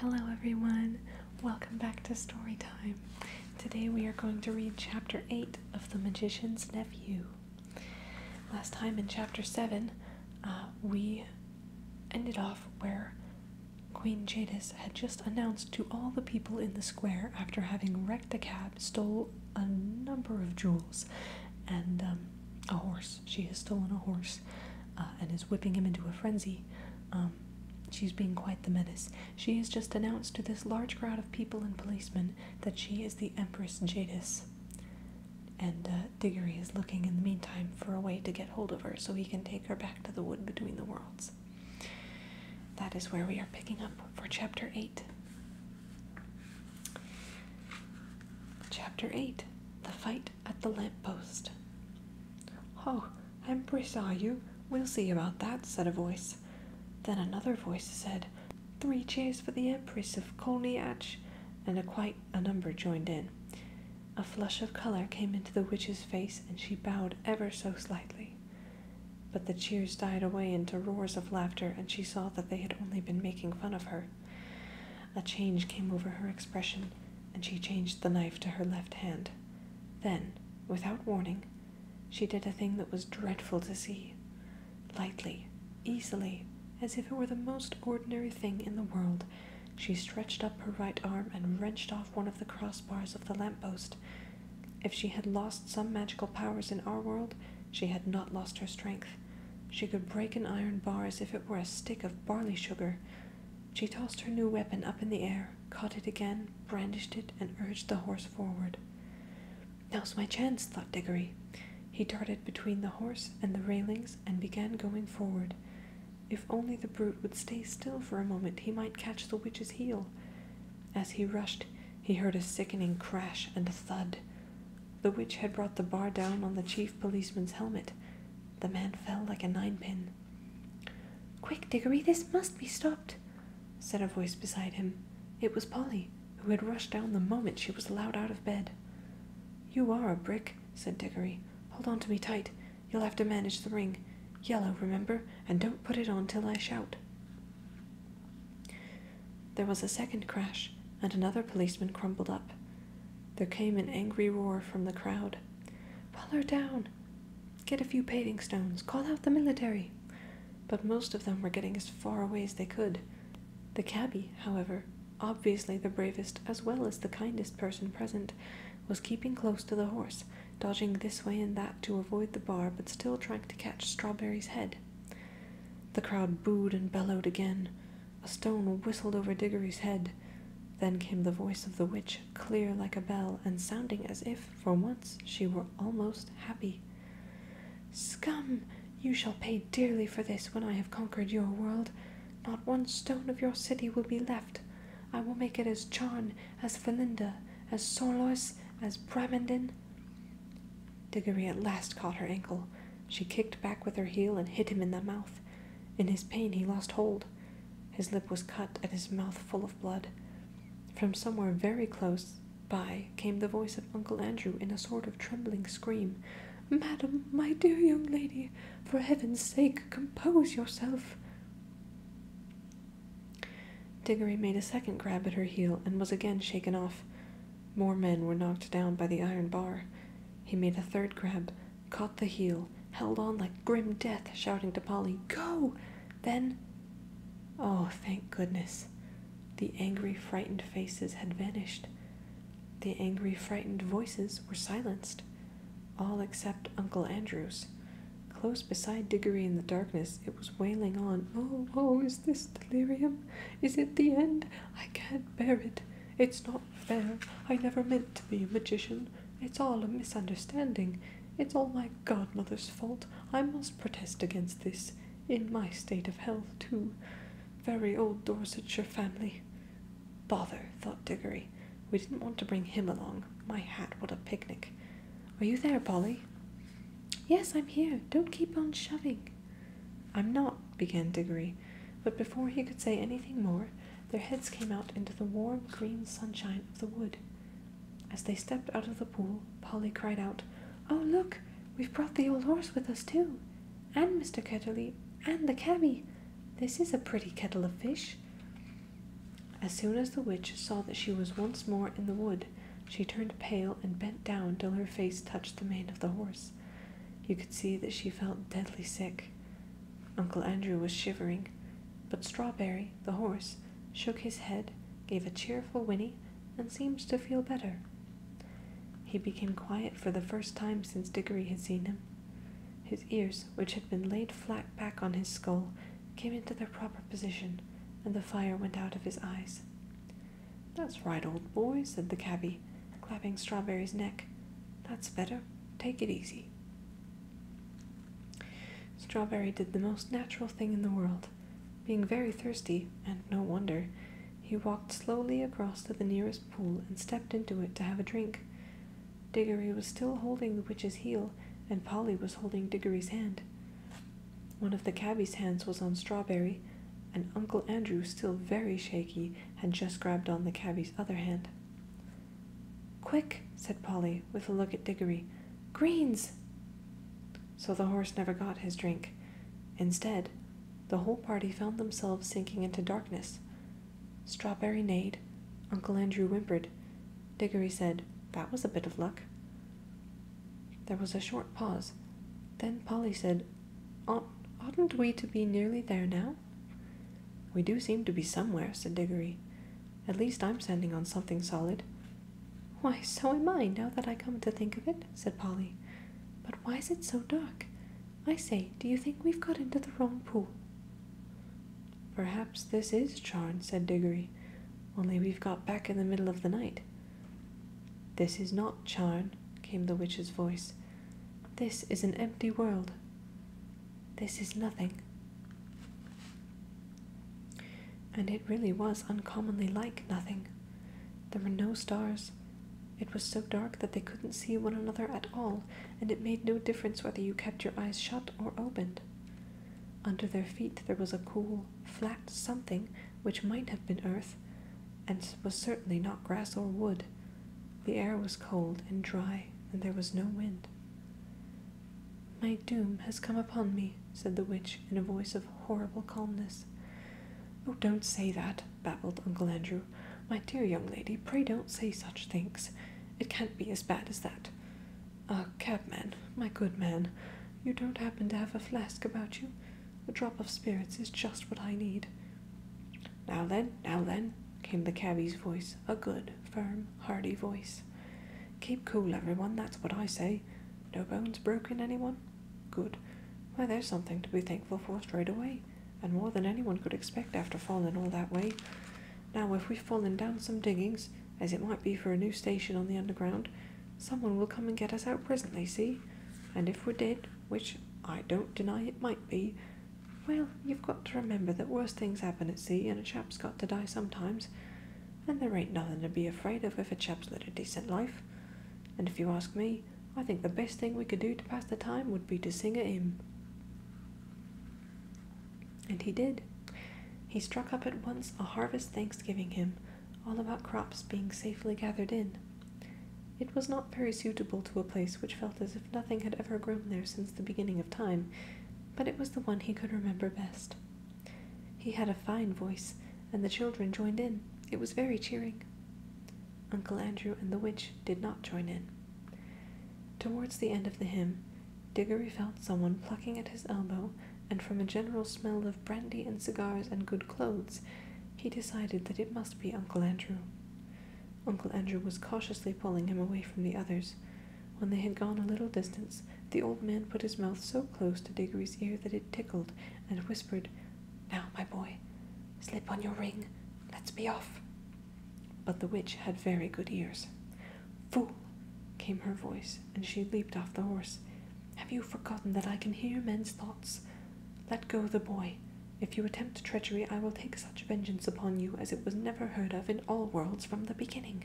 Hello everyone, welcome back to Storytime. Today we are going to read Chapter 8 of The Magician's Nephew. Last time in Chapter 7, we ended off where Queen Jadis had just announced to all the people in the square, after having wrecked a cab, stole a number of jewels, and a horse. She has stolen a horse and is whipping him into a frenzy. She's being quite the menace. She has just announced to this large crowd of people and policemen that she is the Empress Jadis. And Digory is looking in the meantime for a way to get hold of her so he can take her back to the wood between the worlds. That is where we are picking up for Chapter 8. Chapter 8, The Fight at the Lamppost. "Oh, Empress, are you? We'll see about that," said a voice. Then another voice said, "3 cheers for the Empress of Colney-Atch," and quite a number joined in. A flush of color came into the witch's face, and she bowed ever so slightly. But the cheers died away into roars of laughter, and she saw that they had only been making fun of her. A change came over her expression, and she changed the knife to her left hand. Then, without warning, she did a thing that was dreadful to see. Lightly, easily, as if it were the most ordinary thing in the world, she stretched up her right arm and wrenched off one of the crossbars of the lamppost. If she had lost some magical powers in our world, she had not lost her strength. She could break an iron bar as if it were a stick of barley sugar. She tossed her new weapon up in the air, caught it again, brandished it, and urged the horse forward. "Now's my chance," thought Digory. He darted between the horse and the railings and began going forward. If only the brute would stay still for a moment, he might catch the witch's heel. As he rushed, he heard a sickening crash and a thud. The witch had brought the bar down on the chief policeman's helmet. The man fell like a 9-pin. "Quick, Digory, this must be stopped," said a voice beside him. It was Polly, who had rushed down the moment she was allowed out of bed. "You are a brick," said Digory. "Hold on to me tight. You'll have to manage the ring. Yellow, remember, and don't put it on till I shout." There was a second crash, and another policeman crumpled up. There came an angry roar from the crowd. "Pull her down! Get a few paving stones! Call out the military!" But most of them were getting as far away as they could. The cabbie, however, obviously the bravest as well as the kindest person present, was keeping close to the horse, dodging this way and that to avoid the bar, but still trying to catch Strawberry's head. The crowd booed and bellowed again. A stone whistled over Digory's head. Then came the voice of the witch, clear like a bell, and sounding as if, for once, she were almost happy. "Scum! You shall pay dearly for this when I have conquered your world. Not one stone of your city will be left. I will make it as charn, as Felinda, as Sorlois, as Bramenden." Digory at last caught her ankle. She kicked back with her heel and hit him in the mouth. In his pain he lost hold. His lip was cut and his mouth full of blood. From somewhere very close by came the voice of Uncle Andrew in a sort of trembling scream. "Madam, my dear young lady, for heaven's sake, compose yourself." Digory made a second grab at her heel and was again shaken off. More men were knocked down by the iron bar. He made a third grab, caught the heel, held on like grim death, shouting to Polly, "Go!" Then, oh, thank goodness, the angry, frightened faces had vanished. The angry, frightened voices were silenced, all except Uncle Andrew's. Close beside Digory in the darkness, it was wailing on, "Oh, oh, is this delirium? Is it the end? I can't bear it. It's not fair. I never meant to be a magician. It's all a misunderstanding. It's all my godmother's fault. I must protest against this. In my state of health, too. Very old Dorsetshire family." Bother, thought Digory. We didn't want to bring him along. My hat, what a picnic. "Are you there, Polly?" "Yes, I'm here. Don't keep on shoving." "I'm not," began Digory, but before he could say anything more, their heads came out into the warm green sunshine of the wood. As they stepped out of the pool, Polly cried out, "Oh, look! We've brought the old horse with us, too. And Mr. Ketterly, and the cabbie. This is a pretty kettle of fish." As soon as the witch saw that she was once more in the wood, she turned pale and bent down till her face touched the mane of the horse. You could see that she felt deadly sick. Uncle Andrew was shivering, but Strawberry, the horse, shook his head, gave a cheerful whinny, and seemed to feel better. He became quiet for the first time since Digory had seen him. His ears, which had been laid flat back on his skull, came into their proper position, and the fire went out of his eyes. "That's right, old boy," said the cabby, clapping Strawberry's neck. "That's better. Take it easy." Strawberry did the most natural thing in the world. Being very thirsty, and no wonder, he walked slowly across to the nearest pool and stepped into it to have a drink. Digory was still holding the witch's heel, and Polly was holding Digory's hand. One of the cabby's hands was on Strawberry, and Uncle Andrew, still very shaky, had just grabbed on the cabby's other hand. "Quick," said Polly, with a look at Digory. "Greens!" So the horse never got his drink. Instead, the whole party found themselves sinking into darkness. Strawberry neighed. Uncle Andrew whimpered. Digory said, "That was a bit of luck." There was a short pause. Then Polly said, "Oughtn't we to be nearly there now?" "We do seem to be somewhere," said Digory. "At least I'm standing on something solid." "Why, so am I, now that I come to think of it," said Polly. "But why is it so dark? I say, do you think we've got into the wrong pool?" "Perhaps this is Charn," said Digory, "only we've got back in the middle of the night." "This is not Charn," came the witch's voice. "This is an empty world. This is nothing." And it really was uncommonly like nothing. There were no stars. It was so dark that they couldn't see one another at all, and it made no difference whether you kept your eyes shut or opened. Under their feet there was a cool, flat something which might have been earth, and was certainly not grass or wood. The air was cold and dry, and there was no wind. "My doom has come upon me," said the witch in a voice of horrible calmness. "Oh, don't say that," babbled Uncle Andrew. "My dear young lady, pray don't say such things. It can't be as bad as that. Cabman, my good man, you don't happen to have a flask about you? A drop of spirits is just what I need." Now then," came the cabby's voice, a good, firm, hearty voice. "Keep cool, everyone, that's what I say. No bones broken, anyone? Good. Why, there's something to be thankful for straight away, and more than anyone could expect after falling all that way. Now, if we've fallen down some diggings, as it might be for a new station on the underground, someone will come and get us out presently, see? And if we did, which I don't deny it might be, well, you've got to remember that worse things happen at sea, and a chap's got to die sometimes, and there ain't nothing to be afraid of if a chap's led a decent life. And if you ask me, I think the best thing we could do to pass the time would be to sing a hymn." And he did. He struck up at once a harvest Thanksgiving hymn, all about crops being safely gathered in. It was not very suitable to a place which felt as if nothing had ever grown there since the beginning of time, but it was the one he could remember best. He had a fine voice, and the children joined in. It was very cheering. Uncle Andrew and the witch did not join in. Towards the end of the hymn, Digory felt someone plucking at his elbow, and from a general smell of brandy and cigars and good clothes, he decided that it must be Uncle Andrew. Uncle Andrew was cautiously pulling him away from the others. When they had gone a little distance, the old man put his mouth so close to Digory's ear that it tickled, and whispered, "Now, my boy, slip on your ring. Let's be off." But the witch had very good ears. "Fool!" came her voice, and she leaped off the horse. "Have you forgotten that I can hear men's thoughts? Let go the boy. If you attempt treachery, I will take such vengeance upon you as it was never heard of in all worlds from the beginning.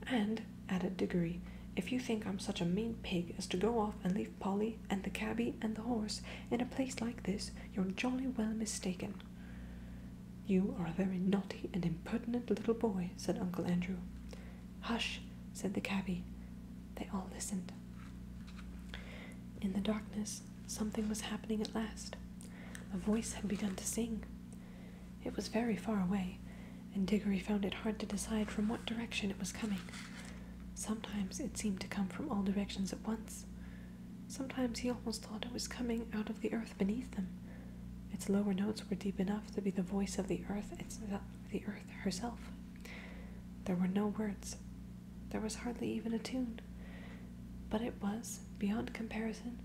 And," added Digory, "if you think I'm such a mean pig as to go off and leave Polly and the cabby and the horse in a place like this, you're jolly well mistaken." "You are a very naughty and impertinent little boy," said Uncle Andrew. "Hush," said the cabby. They all listened. In the darkness, something was happening at last. A voice had begun to sing. It was very far away, and Digory found it hard to decide from what direction it was coming. Sometimes it seemed to come from all directions at once. Sometimes he almost thought it was coming out of the earth beneath them. Its lower notes were deep enough to be the voice of the earth herself. There were no words. There was hardly even a tune. But it was, beyond comparison,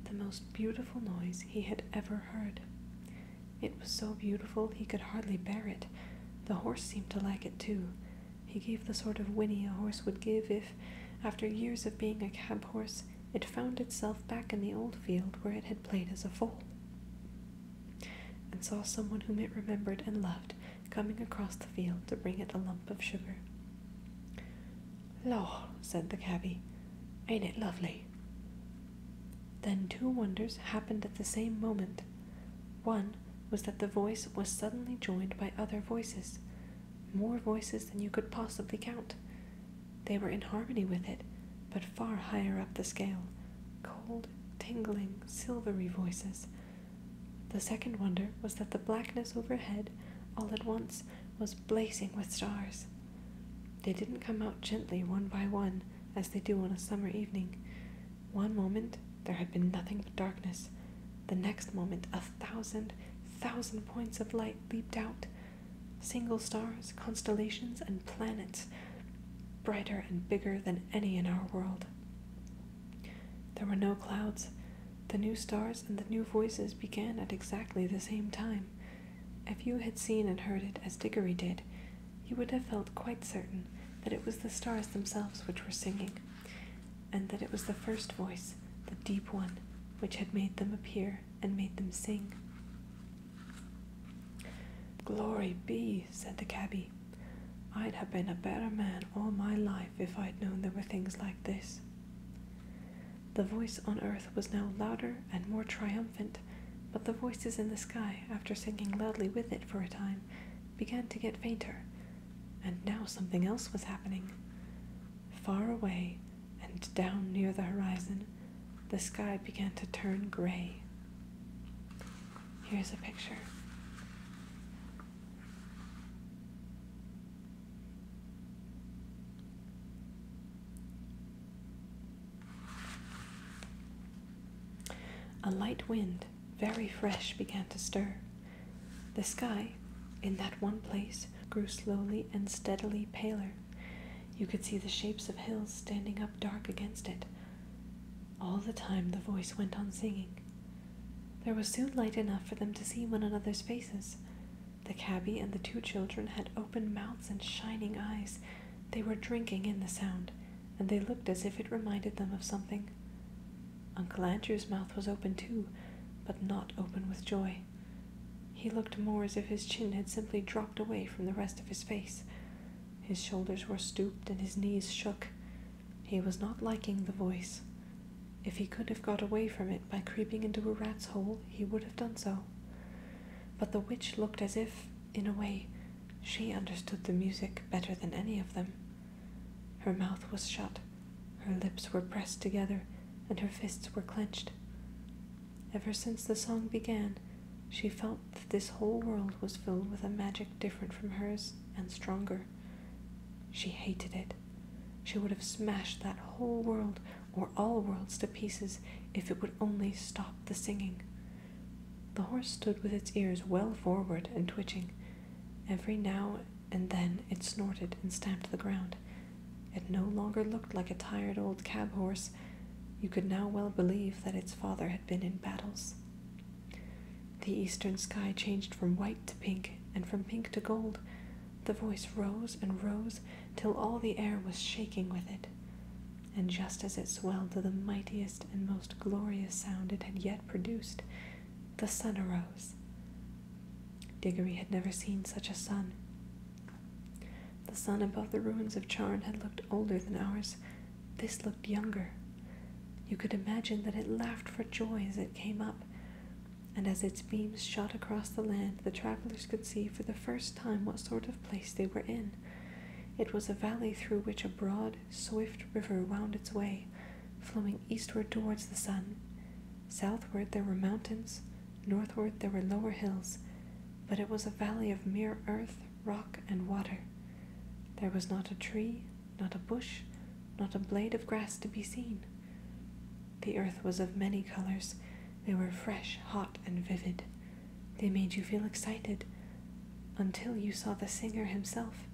the most beautiful noise he had ever heard. It was so beautiful he could hardly bear it. The horse seemed to like it too. He gave the sort of whinny a horse would give if, after years of being a cab horse, it found itself back in the old field where it had played as a foal, and saw someone whom it remembered and loved coming across the field to bring it a lump of sugar. "Law," said the cabby, "ain't it lovely?" Then two wonders happened at the same moment. One was that the voice was suddenly joined by other voices, more voices than you could possibly count. They were in harmony with it, but far higher up the scale, cold, tingling, silvery voices. The second wonder was that the blackness overhead, all at once, was blazing with stars. They didn't come out gently one by one, as they do on a summer evening. One moment there had been nothing but darkness. The next moment 1,000 points of light leaped out. Single stars, constellations, and planets, brighter and bigger than any in our world. There were no clouds. The new stars and the new voices began at exactly the same time. If you had seen and heard it as Digory did, you would have felt quite certain that it was the stars themselves which were singing, and that it was the first voice, the deep one, which had made them appear and made them sing. "Glory be," said the cabby. "I'd have been a better man all my life if I'd known there were things like this." The voice on earth was now louder and more triumphant, but the voices in the sky, after singing loudly with it for a time, began to get fainter, and now something else was happening. Far away, and down near the horizon, the sky began to turn gray. Here's a picture. A light wind, very fresh, began to stir. The sky, in that one place, grew slowly and steadily paler. You could see the shapes of hills standing up dark against it. All the time the voice went on singing. There was soon light enough for them to see one another's faces. The cabby and the two children had open mouths and shining eyes. They were drinking in the sound, and they looked as if it reminded them of something. Uncle Andrew's mouth was open too, but not open with joy. He looked more as if his chin had simply dropped away from the rest of his face. His shoulders were stooped and his knees shook. He was not liking the voice. If he could have got away from it by creeping into a rat's hole, he would have done so. But the witch looked as if, in a way, she understood the music better than any of them. Her mouth was shut, her lips were pressed together, and her fists were clenched. Ever since the song began, she felt that this whole world was filled with a magic different from hers and stronger. She hated it. She would have smashed that whole world, or all worlds, to pieces if it would only stop the singing. The horse stood with its ears well forward and twitching. Every now and then it snorted and stamped the ground. It no longer looked like a tired old cab horse. You could now well believe that its father had been in battles. The eastern sky changed from white to pink, and from pink to gold. The voice rose and rose till all the air was shaking with it. And just as it swelled to the mightiest and most glorious sound it had yet produced, the sun arose. Digory had never seen such a sun. The sun above the ruins of Charn had looked older than ours. This looked younger. You could imagine that it laughed for joy as it came up, and as its beams shot across the land, the travelers could see for the first time what sort of place they were in. It was a valley through which a broad, swift river wound its way, flowing eastward towards the sun. Southward there were mountains, northward there were lower hills, but it was a valley of mere earth, rock and water. There was not a tree, not a bush, not a blade of grass to be seen. The earth was of many colors. They were fresh, hot, and vivid. They made you feel excited until you saw the singer himself,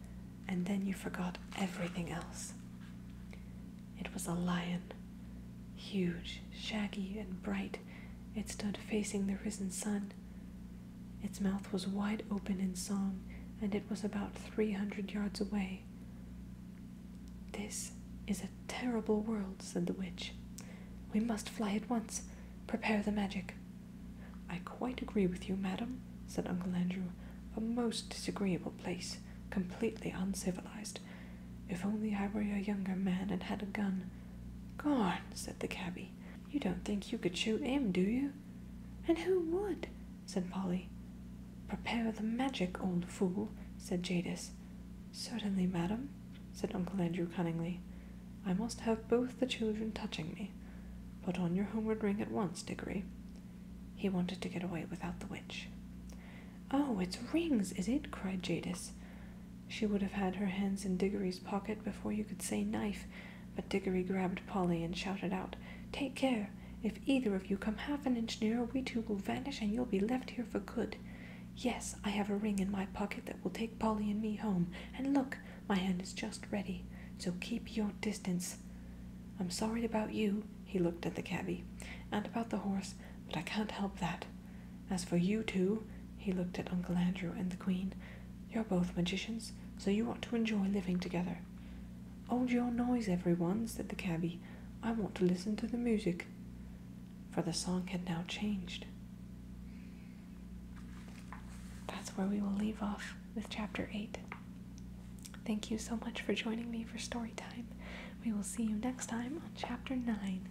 and then you forgot everything else. It was a lion, huge, shaggy, and bright. It stood facing the risen sun. Its mouth was wide open in song, and it was about 300 yards away. "This is a terrible world," said the witch. "We must fly at once. Prepare the magic." "I quite agree with you, madam," said Uncle Andrew. "A most disagreeable place, completely uncivilized. If only I were a younger man and had a gun." "Garn," said the cabby. "You don't think you could shoot him, do you?" "And who would?" said Polly. "Prepare the magic, old fool," said Jadis. "Certainly, madam," said Uncle Andrew cunningly. "I must have both the children touching me. Put on your homeward ring at once, Digory." He wanted to get away without the witch. "Oh, it's rings, is it?" cried Jadis. She would have had her hands in Digory's pocket before you could say knife, but Digory grabbed Polly and shouted out, "Take care! If either of you come half an inch nearer, we two will vanish and you'll be left here for good. Yes, I have a ring in my pocket that will take Polly and me home, and look, my hand is just ready, so keep your distance. I'm sorry about you," he looked at the cabby, "and about the horse, but I can't help that. As for you two," he looked at Uncle Andrew and the Queen, "you're both magicians, so you ought to enjoy living together." "Hold your noise, everyone," said the cabby. "I want to listen to the music." For the song had now changed. That's where we will leave off with Chapter 8. Thank you so much for joining me for Storytime. We will see you next time on Chapter 9.